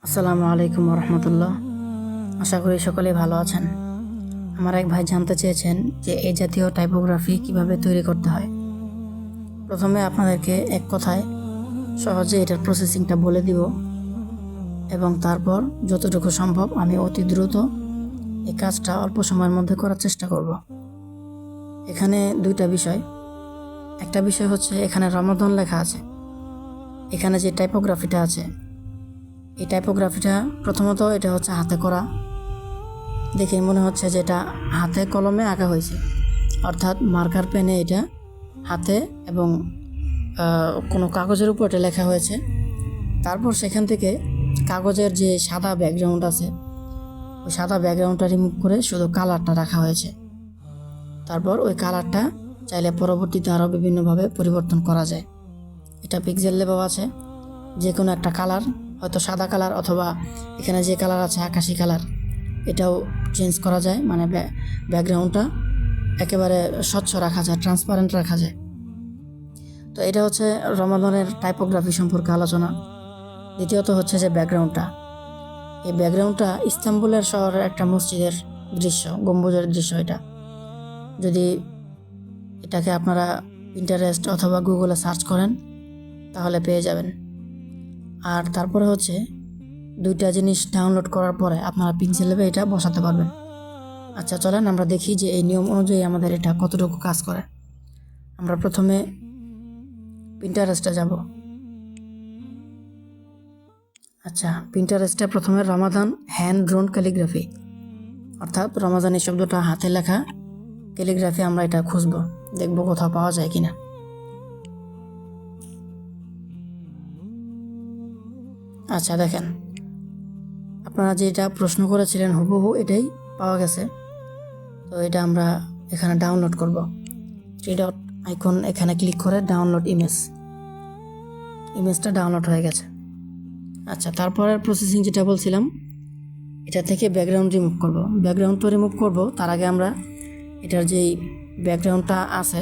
আসসালামু আলাইকুম রহমতুল্লাহ। আশা করি সকলেই ভালো আছেন। আমার এক ভাই জানতে চেয়েছেন যে এই জাতীয় টাইপোগ্রাফি কিভাবে তৈরি করতে হয়। প্রথমে আপনাদেরকে এক কথায় সহজে এটার প্রসেসিংটা বলে দিব এবং তারপর যতটুকু সম্ভব আমি অতি দ্রুত এই কাজটা অল্প সময়ের মধ্যে করার চেষ্টা করব। এখানে দুইটা বিষয়। একটা বিষয় হচ্ছে এখানে রমাদান লেখা আছে। এখানে যে টাইপোগ্রাফিটা আছে এই টাইপোগ্রাফিটা প্রথমত এটা হচ্ছে হাতে করা, দেখে মনে হচ্ছে যে এটা হাতে কলমে আঁকা হয়েছে, অর্থাৎ মার্কার পেনে এটা হাতে এবং কোনো কাগজের উপর এটা লেখা হয়েছে। তারপর সেখান থেকে কাগজের যে সাদা ব্যাকগ্রাউন্ড আছে ওই সাদা ব্যাকগ্রাউন্ডটা রিমুভ করে শুধু কালারটা রাখা হয়েছে। তারপর ওই কালারটা চাইলে পরবর্তীতে আরও বিভিন্নভাবে পরিবর্তন করা যায়। এটা পিক্সেল লেবেল আছে, যে কোনো একটা কালার, হয়তো সাদা কালার অথবা এখানে যে কালার আছে আকাশি কালার, এটাও চেঞ্জ করা যায়। মানে ব্যাকগ্রাউন্ডটা একেবারে স্বচ্ছ রাখা যায়, ট্রান্সপারেন্ট রাখা যায়। তো এটা হচ্ছে রমাদানের টাইপোগ্রাফি সম্পর্কে আলোচনা। দ্বিতীয়ত হচ্ছে যে ব্যাকগ্রাউন্ডটা, এই ব্যাকগ্রাউন্ডটা ইস্তাম্বুলের শহরের একটা মসজিদের দৃশ্য, গম্বুজের দৃশ্য। এটা যদি এটাকে আপনারা পিন্টারেস্ট অথবা গুগলে সার্চ করেন তাহলে পেয়ে যাবেন। আর তারপরে হচ্ছে দুইটা জিনিস ডাউনলোড করার পরে আপনারা পিক্সেল লেভে এটা বসাতে পারবেন। আচ্ছা চলেন আমরা দেখি যে এই নিয়ম অনুযায়ী আমাদের এটা কতটুকু কাজ করে। আমরা প্রথমে পিন্টারেস্টে যাব। আচ্ছা, পিন্টারেস্টে প্রথমে রমাদান হ্যান্ড ড্রোন ক্যালিগ্রাফি, অর্থাৎ রমাদান এই শব্দটা হাতে লেখা ক্যালিগ্রাফি, আমরা এটা খুঁজব, দেখব কোথাও পাওয়া যায় কিনা। আচ্ছা দেখেন, আপনারা যেটা প্রশ্ন করেছিলেন হুবহু এটাই পাওয়া গেছে। তো এটা আমরা এখানে ডাউনলোড করব। 3 ডট আইকন এখানে ক্লিক করে ডাউনলোড ইমেজটা ডাউনলোড হয়ে গেছে। আচ্ছা, তারপরের প্রসেসিং যেটা বলছিলাম, এটা থেকে ব্যাকগ্রাউন্ড রিমুভ করব। ব্যাকগ্রাউন্ড তো রিমুভ করব, তার আগে আমরা এটার যেই ব্যাকগ্রাউন্ডটা আছে,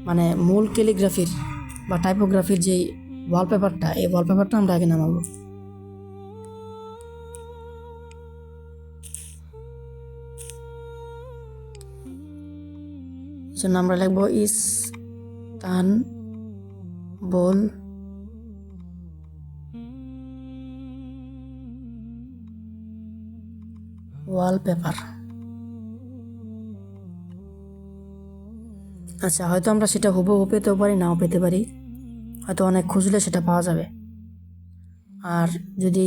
মানে মূল ক্যালিগ্রাফির বা টাইপোগ্রাফির যেই ওয়ালপেপারটা, এই ওয়ালপেপারটা আমরা আগে নামাবো। জন্য আমরা লিখবো ইস্তানবুল ওয়ালপেপার। আচ্ছা, হয়তো আমরা সেটা হুবহু পেতেও পারি, নাও পেতে পারি, হয়তো অনেক খুঁজলে সেটা পাওয়া যাবে। আর যদি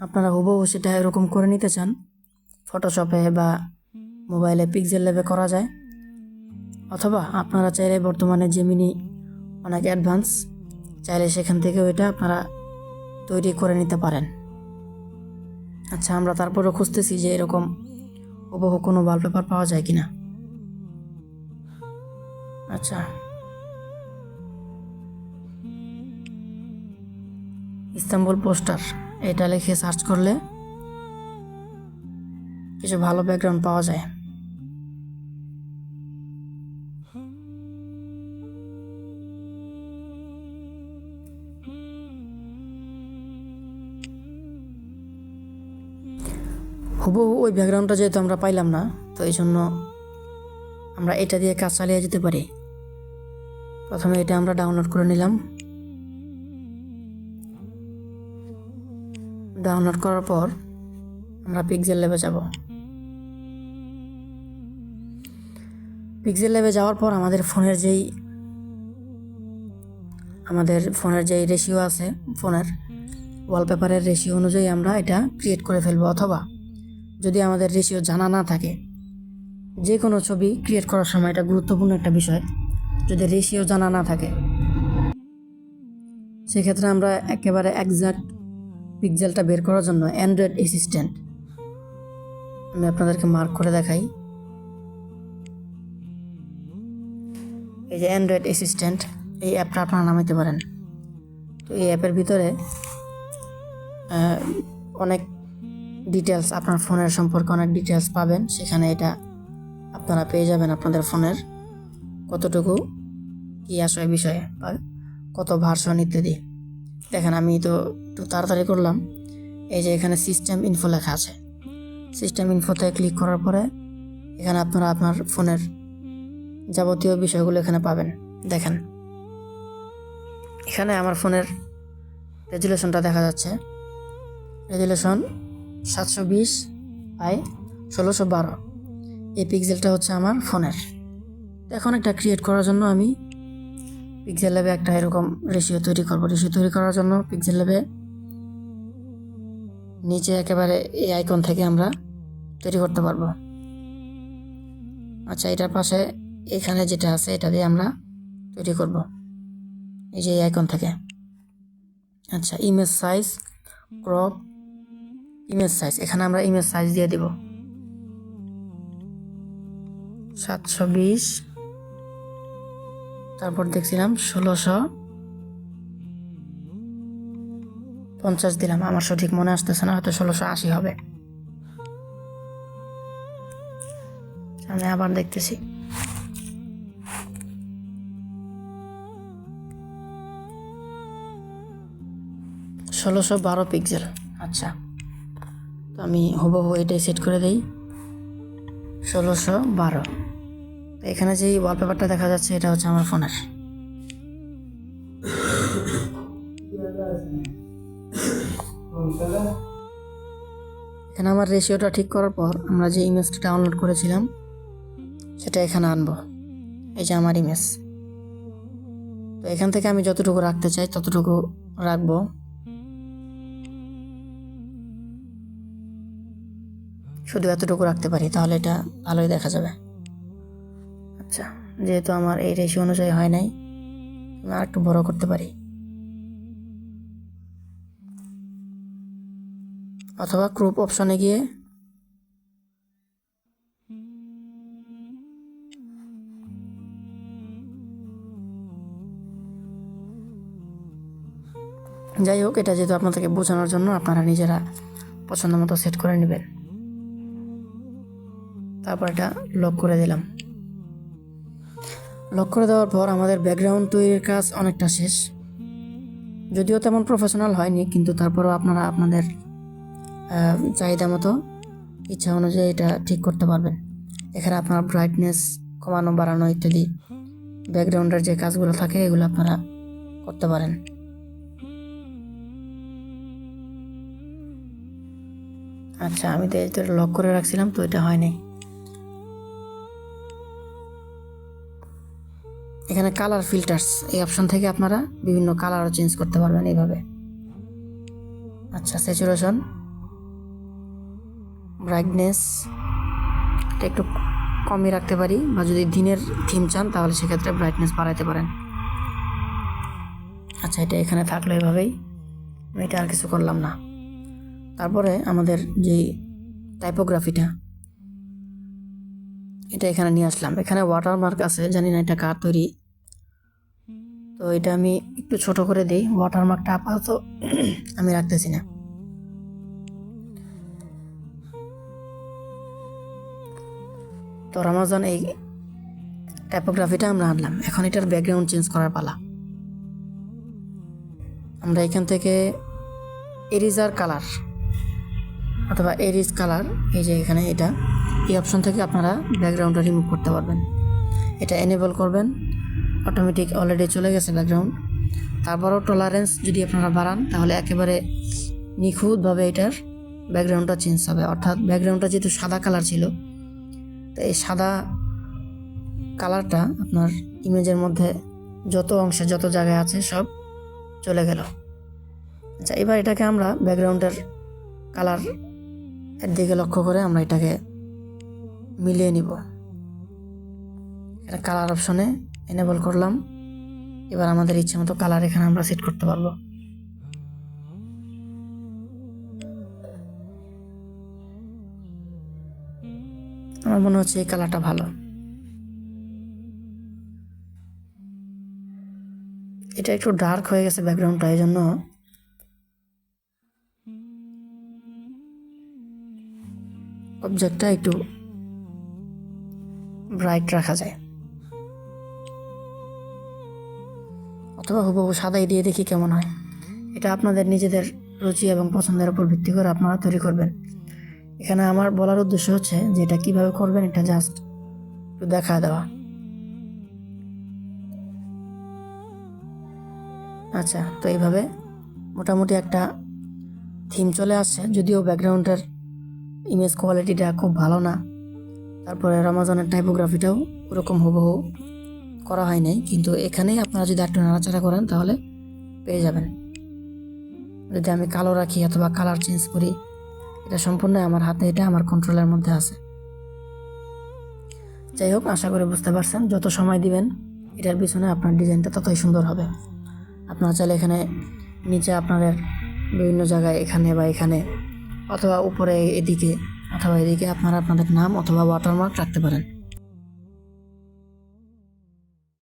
আপনারা হুবহু সেটা এরকম করে নিতে চান, ফটোশপে বা মোবাইলে পিক্সেল লেভে করা যায়, অথবা আপনারা চাইলে বর্তমানে জেমিনি অনেক অ্যাডভান্স, চাইলে সেখান থেকেও এটা আপনারা তৈরি করে নিতে পারেন। আচ্ছা, আমরা তারপরেও খুঁজতেছি যে এরকম হুবহু কোনো ওয়ালপেপার পাওয়া যায় কিনা। আচ্ছা, ইস্তাম্বুল পোস্টার এটা লিখে সার্চ করলে কিছু ভালো ব্যাকগ্রাউন্ড পাওয়া যায়। হুবহু ওই ব্যাকগ্রাউন্ডটা যেহেতু আমরা পাইলাম না, তো এই জন্য আমরা এটা দিয়ে কাজ চালিয়ে যেতে পারি। প্রথমে এটা আমরা ডাউনলোড করে নিলাম। ডাউনলোড করার পর আমরা পিক্সেল ল্যাবে যাব। পিক্সেল ল্যাবে যাওয়ার পর আমাদের ফোনের যেই রেশিও আছে, ফোনের ওয়ালপেপারের রেশিও অনুযায়ী আমরা এটা ক্রিয়েট করে ফেলবো। অথবা যদি আমাদের রেশিও জানা না থাকে, যে কোনো ছবি ক্রিয়েট করার সময় এটা গুরুত্বপূর্ণ একটা বিষয়, যদি রেশিও জানা না থাকে সেক্ষেত্রে আমরা একেবারে একজ্যাক্ট পিক্সেলটা বের করার জন্য অ্যান্ড্রয়েড অ্যাসিস্ট্যান্ট, আমি আপনাদেরকে মার্ক করে দেখাই, এই যে অ্যান্ড্রয়েড অ্যাসিস্ট্যান্ট, এই অ্যাপটা আপনারা নামাইতে পারেন। তো এই অ্যাপের ভিতরে অনেক ডিটেলস, আপনার ফোনের সম্পর্কে অনেক ডিটেলস পাবেন। সেখানে এটা আপনারা পেয়ে যাবেন আপনাদের ফোনের কতটুকু কী আসে বিষয়ে বা কত ভার্সন ইত্যাদি। দেখেন, আমি তো একটু তাড়াতাড়ি করলাম, এই যে এখানে সিস্টেম ইনফো লেখা আছে, সিস্টেম ইনফোতে ক্লিক করার পরে এখানে আপনারা আপনার ফোনের যাবতীয় বিষয়গুলো এখানে পাবেন। দেখেন এখানে আমার ফোনের রেজুলেশনটা দেখা যাচ্ছে, রেজুলেশন 720x1612। এই পিক্সেলটা হচ্ছে আমার ফোনের। এখন একটা ক্রিয়েট করার জন্য আমি পিক্সেল ল্যাবে একটা এরকম রেশিও তৈরি করব। রেশিও তৈরি করার জন্য পিক্সেল ল্যাবে নিচে একেবারে এই আইকন থেকে আমরা তৈরি করতে পারবো। আচ্ছা, এটার পাশে এখানে যেটা আছে এটা দিয়ে আমরা তৈরি করব, এই যে এই আইকন থেকে। আচ্ছা, image size, crop, image size, এখানে আমরা ইমেজ সাইজ দিয়ে দিব 720, তারপর দেখছিলাম 1650 দিলাম। আমার সঠিক মনে আসতেছে না, হয়তো 1680 হবে। আমি আবার দেখতেছি। ষোলোশো 12 পিক্সেল। আচ্ছা, তো আমি হুবহু এটাই সেট করে দিই 1612। তো এখানে যে ওয়ালপেপারটা দেখা যাচ্ছে এটা হচ্ছে আমার ফোনের। এখানে আমার রেশিওটা ঠিক করার পর আমরা যে ইমেজটা ডাউনলোড করেছিলাম সেটা এখানে আনবো। এই যে আমার ইমেজ। তো এখান থেকে আমি যতটুকু রাখতে চাই ততটুকু রাখবো। শুধু এতটুকু রাখতে পারি, তাহলে এটা ভালোই দেখা যাবে। আচ্ছা, যেহেতু আমার এই রেশিও অনুযায়ী হয় নাই, আমি আর একটু বড় করতে পারি, অথবা ক্রপ অপশনে গিয়ে যাই হোক, এটা যেহেতু আপনাদেরকে বোঝানোর জন্য আপনারা নিজেরা পছন্দ মতো সেট করে নেবেন। তারপর এটা লক করে দিলাম। লক করে দেওয়ার পর আমাদের ব্যাকগ্রাউন্ড তৈরির কাজ অনেকটা শেষ। যদিও তেমন প্রফেশনাল হয়নি, কিন্তু তারপরেও আপনারা আপনাদের চাহিদা মতো ইচ্ছা অনুযায়ী এটা ঠিক করতে পারবেন। এখানে আপনার ব্রাইটনেস কমানো বাড়ানো ইত্যাদি ব্যাকগ্রাউন্ডের যে কাজগুলো থাকে এগুলো আপনারা করতে পারেন। আচ্ছা, আমি তো এটা লক করে রাখছিলাম, তো এটা হয় নাই। এখানে কালার ফিল্টার্স, এই অপশন থেকে আপনারা বিভিন্ন কালারও চেঞ্জ করতে পারবেন এইভাবে। আচ্ছা, স্যাচুরেশন, ব্রাইটনেস এটা একটু কমই রাখতে পারি, বা যদি দিনের থিম চান তাহলে সেক্ষেত্রে ব্রাইটনেস বাড়াইতে পারেন। আচ্ছা, এটা এখানে থাকলো এভাবেই, আমি এটা আর কিছু করলাম না। তারপরে আমাদের যে টাইপোগ্রাফিটা এটা এখানে নিয়ে আসলাম। এখানে ওয়াটারমার্ক আছে, জানি না এটা কার তৈরি, তো এটা আমি একটু ছোট করে দিই। ওয়াটারমার্কটা আপাতত আমি রাখতেছি না। তো রামাজান এই টাইপোগ্রাফিটা আমরা আনলাম। এখন এটার ব্যাকগ্রাউন্ড চেঞ্জ করার পালা। আমরা এখান থেকে এরিজার কালার অথবা এরিজ কালার, এই যে এখানে এটা, এই অপশন থেকে আপনারা ব্যাকগ্রাউন্ডটা রিমুভ করতে পারবেন। এটা এনেবল করবেন, অটোমেটিক অলরেডি চলে গেছে ব্যাকগ্রাউন্ড। তারপরও টলারেন্স যদি আপনারা বাড়ান তাহলে একেবারে নিখুঁতভাবে এটার ব্যাকগ্রাউন্ডটা চেঞ্জ হবে। অর্থাৎ ব্যাকগ্রাউন্ডটা যেহেতু সাদা কালার ছিল, তো এই সাদা কালারটা আপনার ইমেজের মধ্যে যত অংশে যত জায়গায় আছে সব চলে গেল। আচ্ছা, এবার এটাকে আমরা ব্যাকগ্রাউন্ডের কালার এর দিকে লক্ষ্য করে আমরা এটাকে মিলিয়ে নিব। এটা কালার অপশনে এনেবল করলাম। এবার আমাদের ইচ্ছে মতো কালার এখানে আমরা সেট করতে পারবো। আমার মনে হচ্ছে এই কালারটা ভালো। এটা একটু ডার্ক হয়ে গেছে ব্যাকগ্রাউন্ডটা, এই জন্য অবজেক্টটা একটু ব্রাইট রাখা যায়, অথবা হুবহু সাদাই দিয়ে দেখি কেমন হয়। এটা আপনাদের নিজেদের রুচি এবং পছন্দের উপর ভিত্তি করে আপনারা তৈরি করবেন। এখানে আমার বলার উদ্দেশ্য হচ্ছে যে এটা কীভাবে করবেন এটা জাস্ট একটু দেখা দেওয়া। আচ্ছা, তো এইভাবে মোটামুটি একটা থিম চলে আসছে, যদিও ব্যাকগ্রাউন্ডের ইমেজ কোয়ালিটিটা খুব ভালো না। তারপরে আমাজনের টাইপোগ্রাফিটাও ওরকম হুবহু করা হয় নাই, কিন্তু এখানেই আপনারা যদি একটু নাড়াচাড়া করেন তাহলে পেয়ে যাবেন। যদি আমি কালো রাখি অথবা কালার চেঞ্জ করি, এটা সম্পূর্ণ আমার হাতে, এটা আমার কন্ট্রোলের মধ্যে আছে। যাই হোক, আশা করি বুঝতে পারছেন। যত সময় দিবেন এটার পিছনে আপনার ডিজাইনটা ততই সুন্দর হবে। আপনারা চাইলে এখানে নিচে আপনাদের বিভিন্ন জায়গায় এখানে বা এখানে অথবা উপরে এদিকে অথবা এদিকে আপনারা আপনাদের নাম অথবা ওয়াটারমার্ক রাখতে পারেন।